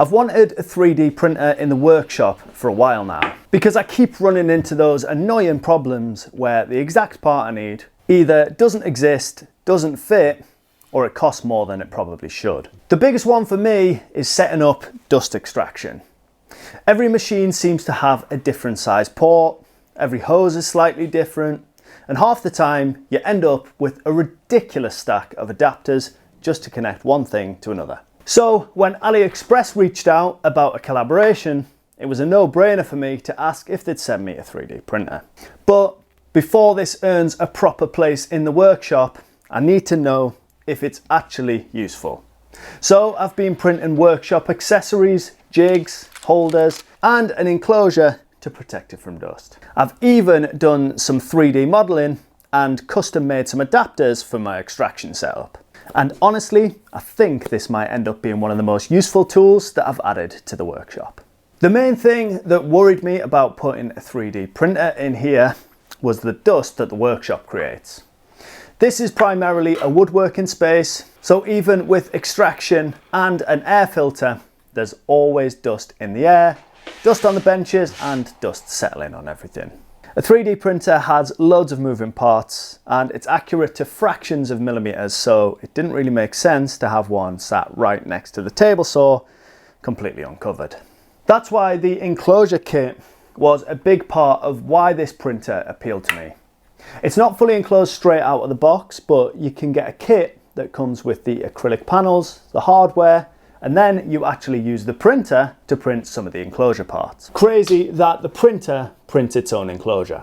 I've wanted a 3D printer in the workshop for a while now because I keep running into those annoying problems where the exact part I need either doesn't exist, doesn't fit, or it costs more than it probably should. The biggest one for me is setting up dust extraction. Every machine seems to have a different size port, every hose is slightly different, and half the time you end up with a ridiculous stack of adapters just to connect one thing to another. So when AliExpress reached out about a collaboration, it was a no-brainer for me to ask if they'd send me a 3D printer. But before this earns a proper place in the workshop, I need to know if it's actually useful. So I've been printing workshop accessories, jigs, holders, and an enclosure to protect it from dust. I've even done some 3D modeling and custom made some adapters for my extraction setup. And honestly, I think this might end up being one of the most useful tools that I've added to the workshop. The main thing that worried me about putting a 3D printer in here was the dust that the workshop creates. This is primarily a woodworking space, so even with extraction and an air filter, there's always dust in the air, dust on the benches, and dust settling on everything. A 3D printer has loads of moving parts and it's accurate to fractions of millimeters, so it didn't really make sense to have one sat right next to the table saw, completely uncovered. That's why the enclosure kit was a big part of why this printer appealed to me. It's not fully enclosed straight out of the box, but you can get a kit that comes with the acrylic panels, the hardware, and then you actually use the printer to print some of the enclosure parts. Crazy that the printer prints its own enclosure.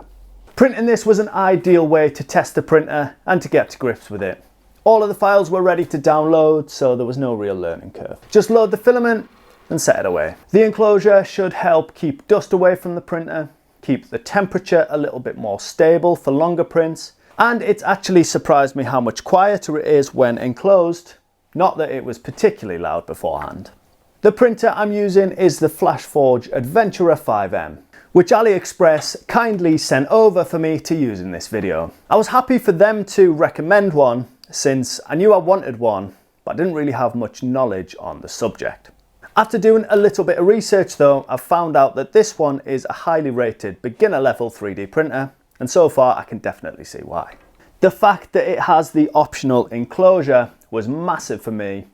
Printing this was an ideal way to test the printer and to get to grips with it. All of the files were ready to download, so there was no real learning curve. Just load the filament and set it away. The enclosure should help keep dust away from the printer, keep the temperature a little bit more stable for longer prints, and it's actually surprised me how much quieter it is when enclosed. Not that it was particularly loud beforehand. The printer I'm using is the Flashforge Adventurer 5M, which AliExpress kindly sent over for me to use in this video. I was happy for them to recommend one since I knew I wanted one, but I didn't really have much knowledge on the subject. After doing a little bit of research though, I've found out that this one is a highly rated beginner level 3D printer, and so far I can definitely see why. The fact that it has the optional enclosure was massive for me,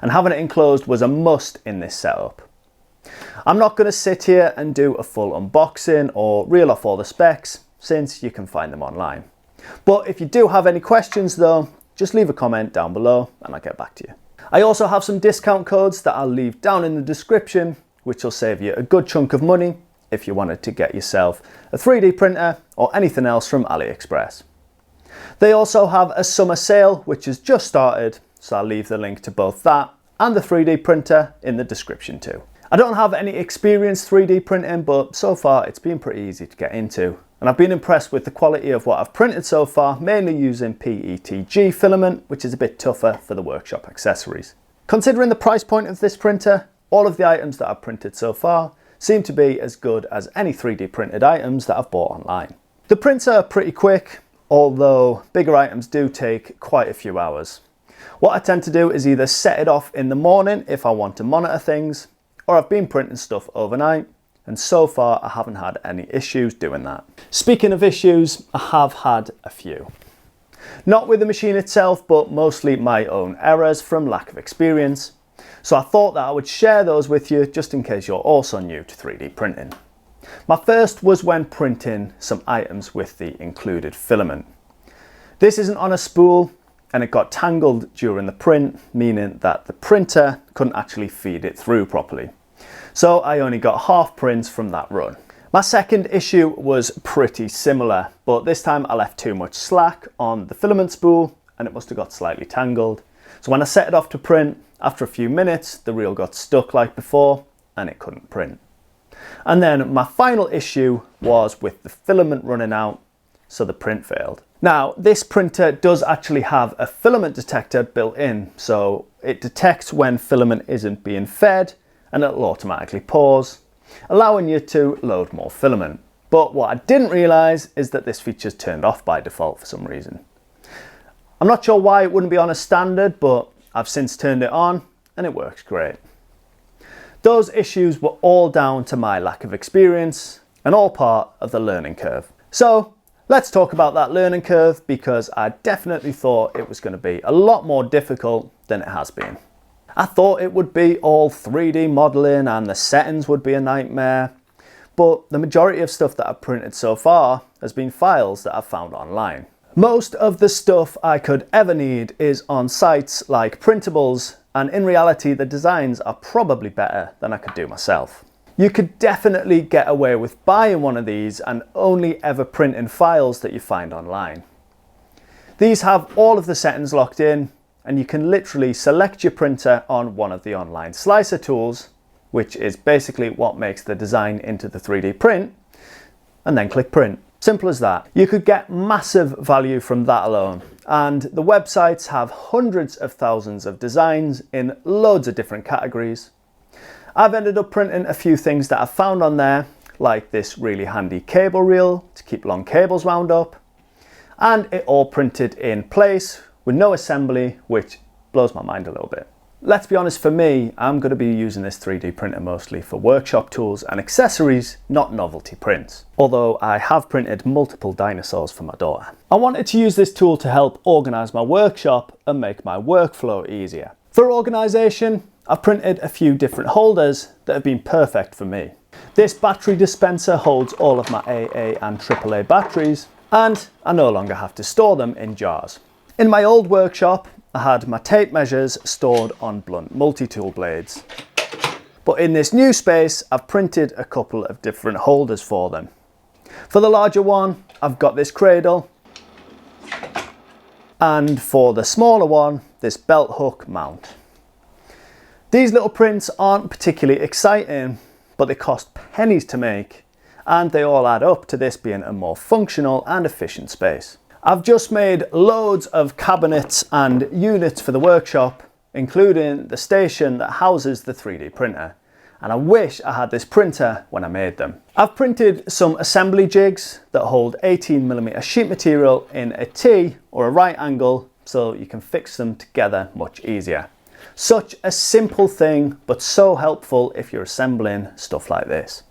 and having it enclosed was a must in this setup. I'm not going to sit here and do a full unboxing or reel off all the specs, since you can find them online. But if you do have any questions though, just leave a comment down below and I'll get back to you. I also have some discount codes that I'll leave down in the description, which will save you a good chunk of money if you wanted to get yourself a 3D printer or anything else from AliExpress. They also have a summer sale which has just started, so I'll leave the link to both that and the 3D printer in the description too. I don't have any experience 3D printing, but so far it's been pretty easy to get into, and I've been impressed with the quality of what I've printed so far, mainly using PETG filament, which is a bit tougher for the workshop accessories. Considering the price point of this printer, all of the items that I've printed so far seem to be as good as any 3D printed items that I've bought online. The prints are pretty quick, although bigger items do take quite a few hours. What I tend to do is either set it off in the morning if I want to monitor things, or I've been printing stuff overnight, and so far I haven't had any issues doing that. Speaking of issues, I have had a few. Not with the machine itself, but mostly my own errors from lack of experience. So I thought that I would share those with you just in case you're also new to 3D printing. My first was when printing some items with the included filament. This isn't on a spool and it got tangled during the print, meaning that the printer couldn't actually feed it through properly. So I only got half prints from that run. My second issue was pretty similar, but this time I left too much slack on the filament spool and it must have got slightly tangled. So when I set it off to print, after a few minutes, the reel got stuck like before and it couldn't print. And then my final issue was with the filament running out, so the print failed. Now, this printer does actually have a filament detector built in, so it detects when filament isn't being fed and it'll automatically pause, allowing you to load more filament. But what I didn't realize is that this feature's turned off by default for some reason. I'm not sure why it wouldn't be on as standard, but I've since turned it on and it works great. Those issues were all down to my lack of experience and all part of the learning curve. So let's talk about that learning curve, because I definitely thought it was going to be a lot more difficult than it has been. I thought it would be all 3D modeling and the settings would be a nightmare, but the majority of stuff that I've printed so far has been files that I've found online. Most of the stuff I could ever need is on sites like Printables, and in reality the designs are probably better than I could do myself. You could definitely get away with buying one of these and only ever printing files that you find online. These have all of the settings locked in, and you can literally select your printer on one of the online slicer tools, which is basically what makes the design into the 3D print, and then click print. Simple as that. You could get massive value from that alone, and the websites have hundreds of thousands of designs in loads of different categories. I've ended up printing a few things that I've found on there, like this really handy cable reel to keep long cables wound up, and it all printed in place with no assembly, which blows my mind a little bit. Let's be honest, for me, I'm going to be using this 3D printer mostly for workshop tools and accessories, not novelty prints. Although I have printed multiple dinosaurs for my daughter. I wanted to use this tool to help organise my workshop and make my workflow easier. For organisation, I've printed a few different holders that have been perfect for me. This battery dispenser holds all of my AA and AAA batteries, and I no longer have to store them in jars. In my old workshop, I had my tape measures stored on blunt multi-tool blades. But in this new space, I've printed a couple of different holders for them. For the larger one, I've got this cradle, and for the smaller one, this belt hook mount. These little prints aren't particularly exciting, but they cost pennies to make, and they all add up to this being a more functional and efficient space. I've just made loads of cabinets and units for the workshop, including the station that houses the 3D printer, and I wish I had this printer when I made them. I've printed some assembly jigs that hold 18mm sheet material in a T or a right angle, so you can fix them together much easier. Such a simple thing, but so helpful if you're assembling stuff like this,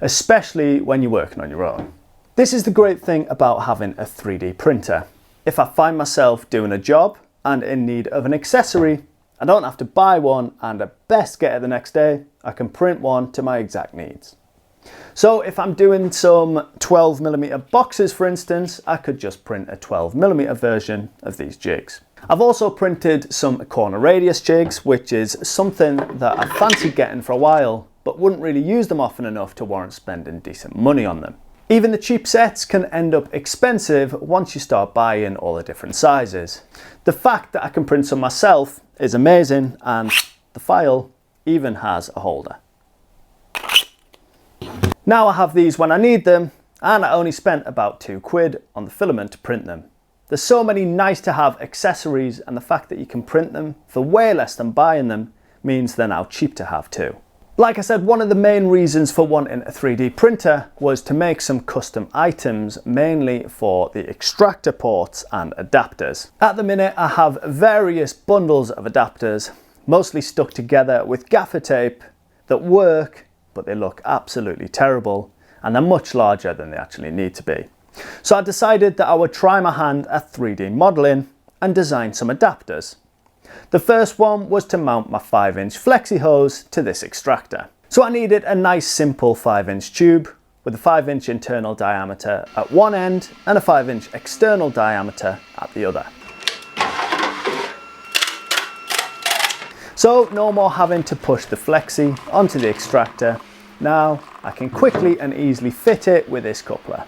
especially when you're working on your own. This is the great thing about having a 3D printer. If I find myself doing a job and in need of an accessory, I don't have to buy one and at best get it the next day. I can print one to my exact needs. So if I'm doing some 12mm boxes, for instance, I could just print a 12mm version of these jigs. I've also printed some corner radius jigs, which is something that I fancied getting for a while, but wouldn't really use them often enough to warrant spending decent money on them. Even the cheap sets can end up expensive once you start buying all the different sizes. The fact that I can print some myself is amazing, and the file even has a holder. Now I have these when I need them, and I only spent about £2 on the filament to print them. There's so many nice to have accessories, and the fact that you can print them for way less than buying them means they're now cheap to have too. Like I said, one of the main reasons for wanting a 3D printer was to make some custom items, mainly for the extractor ports and adapters. At the minute, I have various bundles of adapters, mostly stuck together with gaffer tape, that work, but they look absolutely terrible, and they're much larger than they actually need to be. So I decided that I would try my hand at 3D modeling and design some adapters. The first one was to mount my 5-inch flexi hose to this extractor. So I needed a nice simple 5-inch tube with a 5-inch internal diameter at one end and a 5-inch external diameter at the other. So no more having to push the flexi onto the extractor. Now I can quickly and easily fit it with this coupler.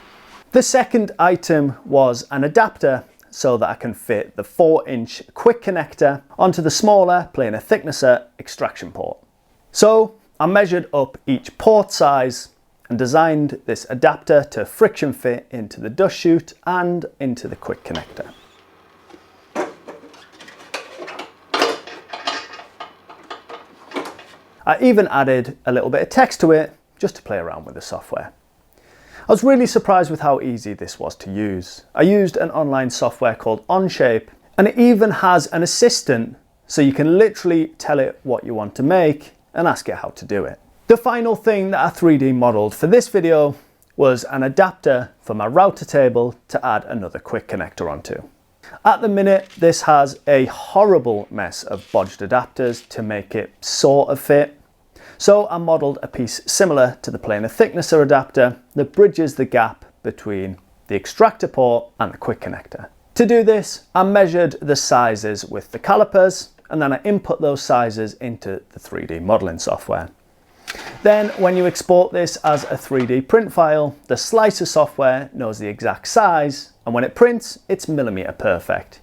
The second item was an adapter, so that I can fit the 4-inch quick connector onto the smaller planar thicknesser extraction port. So I measured up each port size and designed this adapter to friction fit into the dust chute and into the quick connector. I even added a little bit of text to it just to play around with the software. I was really surprised with how easy this was to use. I used an online software called Onshape, and it even has an assistant, so you can literally tell it what you want to make and ask it how to do it. The final thing that I 3D modelled for this video was an adapter for my router table to add another quick connector onto. At the minute, this has a horrible mess of bodged adapters to make it sort of fit. So I modelled a piece similar to the planar thicknesser adapter that bridges the gap between the extractor port and the quick connector. To do this, I measured the sizes with the calipers and then I input those sizes into the 3D modelling software. Then when you export this as a 3D print file, the slicer software knows the exact size, and when it prints, it's millimeter perfect.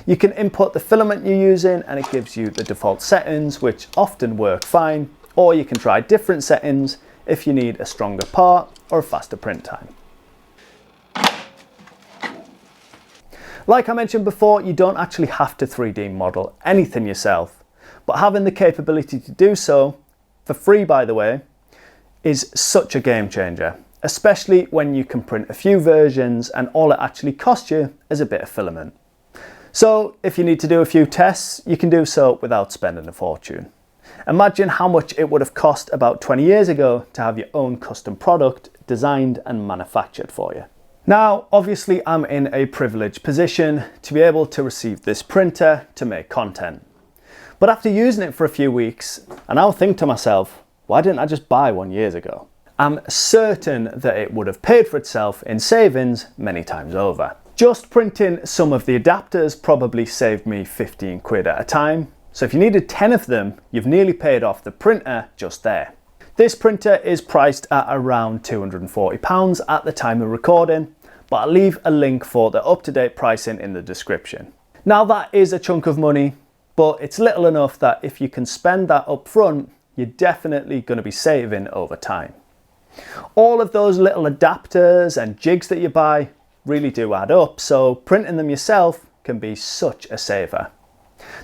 You can input the filament you're using and it gives you the default settings, which often work fine, or you can try different settings if you need a stronger part or a faster print time. Like I mentioned before, you don't actually have to 3D model anything yourself, but having the capability to do so, for free by the way, is such a game changer, especially when you can print a few versions and all it actually costs you is a bit of filament. So if you need to do a few tests, you can do so without spending a fortune. Imagine how much it would have cost about 20 years ago to have your own custom product designed and manufactured for you. Now, obviously I'm in a privileged position to be able to receive this printer to make content. But after using it for a few weeks, I now think to myself, why didn't I just buy one years ago? I'm certain that it would have paid for itself in savings many times over. Just printing some of the adapters probably saved me 15 quid at a time. So if you needed 10 of them, you've nearly paid off the printer just there. This printer is priced at around £240 at the time of recording, but I'll leave a link for the up-to-date pricing in the description. Now that is a chunk of money, but it's little enough that if you can spend that up front, you're definitely going to be saving over time. All of those little adapters and jigs that you buy really do add up, so printing them yourself can be such a saver.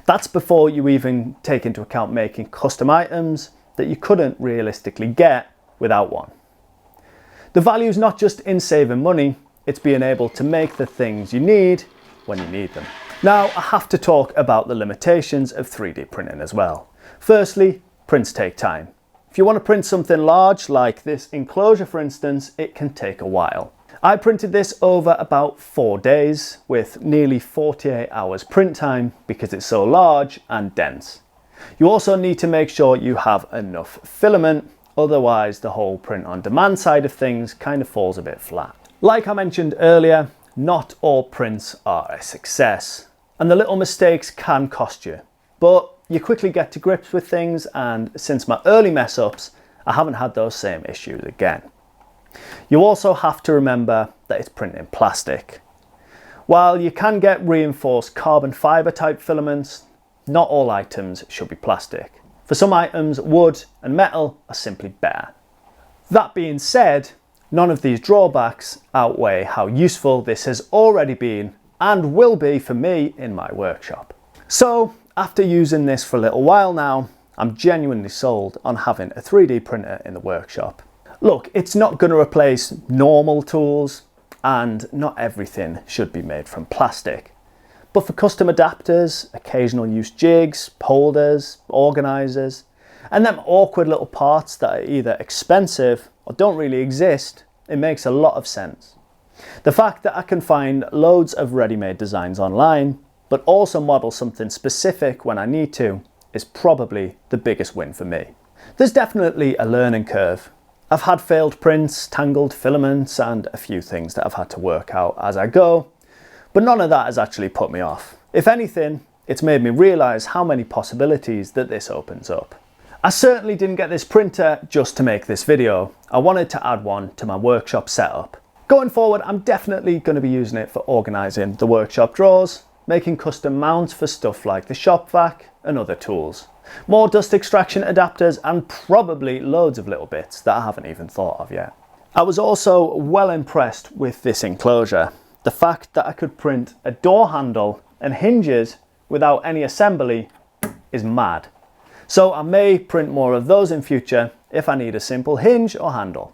That's before you even take into account making custom items that you couldn't realistically get without one. The value is not just in saving money, it's being able to make the things you need when you need them. Now I have to talk about the limitations of 3D printing as well. Firstly, prints take time. If you want to print something large like this enclosure for instance, it can take a while. I printed this over about 4 days with nearly 48 hours print time because it's so large and dense. You also need to make sure you have enough filament, otherwise the whole print on demand side of things kind of falls a bit flat. Like I mentioned earlier, not all prints are a success and the little mistakes can cost you, but you quickly get to grips with things, and since my early mess ups, I haven't had those same issues again. You also have to remember that it's printing plastic. While you can get reinforced carbon fibre type filaments, not all items should be plastic. For some items, wood and metal are simply better. That being said, none of these drawbacks outweigh how useful this has already been and will be for me in my workshop. So, after using this for a little while now, I'm genuinely sold on having a 3D printer in the workshop. Look, it's not going to replace normal tools and not everything should be made from plastic. But for custom adapters, occasional use jigs, holders, organisers, and them awkward little parts that are either expensive or don't really exist, it makes a lot of sense. The fact that I can find loads of ready-made designs online, but also model something specific when I need to, is probably the biggest win for me. There's definitely a learning curve. I've had failed prints, tangled filaments, and a few things that I've had to work out as I go, but none of that has actually put me off. If anything, it's made me realise how many possibilities that this opens up. I certainly didn't get this printer just to make this video. I wanted to add one to my workshop setup. Going forward, I'm definitely going to be using it for organising the workshop drawers, making custom mounts for stuff like the shop vac and other tools, more dust extraction adapters, and probably loads of little bits that I haven't even thought of yet. I was also well impressed with this enclosure. The fact that I could print a door handle and hinges without any assembly is mad. So I may print more of those in future if I need a simple hinge or handle.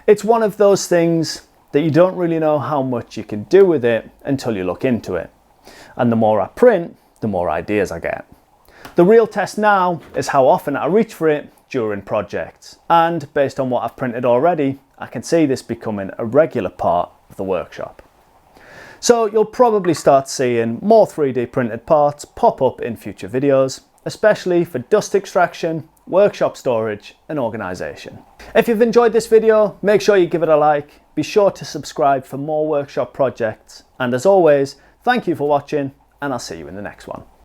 It's one of those things that you don't really know how much you can do with it until you look into it. And the more I print, the more ideas I get. The real test now is how often I reach for it during projects, and based on what I've printed already, I can see this becoming a regular part of the workshop. So you'll probably start seeing more 3D printed parts pop up in future videos, especially for dust extraction, workshop storage and organisation. If you've enjoyed this video, make sure you give it a like, be sure to subscribe for more workshop projects, and as always, thank you for watching and I'll see you in the next one.